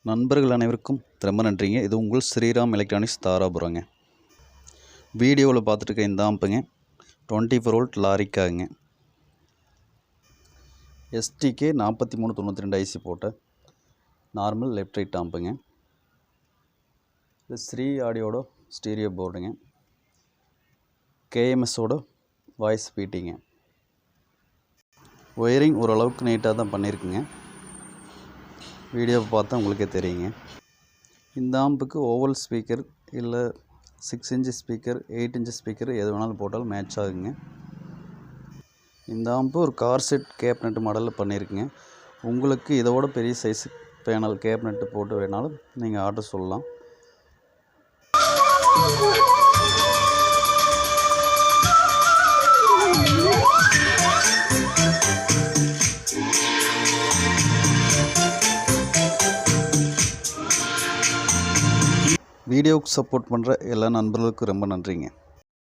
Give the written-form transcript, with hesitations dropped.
நண்பர்கள் அனைவருக்கும் ரொம்ப நன்றிங்க. இது உங்கள் ஸ்ரீராம் எலக்ட்ரானிக்ஸ் தாராபுரங்க. வீடியோவில் பார்த்துட்டு இந்த ஆம்புங்க 24 வோல்ட் லாரிக்காகுங்க. STK 4392 ஐசி போட்ட நார்மல் லெஃப்ட் ரைட் ஆம்புங்க. இது ஸ்ரீ ஆடியோட ஸ்டீரியோ போர்டுங்க. KMSோட வாய்ஸ் ஃபீட்டிங்க. ஒயரிங் ஓரளவுக்கு நீட்டாக தான் பண்ணியிருக்குங்க. வீடியோவை பார்த்தா உங்களுக்கே தெரியுங்க. இந்த ஆம்புக்கு ஓவல் ஸ்பீக்கர் இல்லை 6 இன்ச் ஸ்பீக்கர் 8 இன்ச் ஸ்பீக்கர் எது வேணாலும் போட்டாலும் மேட்ச் ஆகுங்க. இந்த ஆம்பு ஒரு கார் செட் கேப்னட் மாடலில் பண்ணியிருக்குங்க. உங்களுக்கு இதோட பெரிய சைஸ் பேனல் கேப்னட்டு போட்டு வேணாலும் நீங்கள் ஆர்டர் சொல்லலாம். வீடியோவுக்கு சப்போர்ட் பண்ணுற எல்லா நண்பர்களுக்கும் ரொம்ப நன்றிங்க.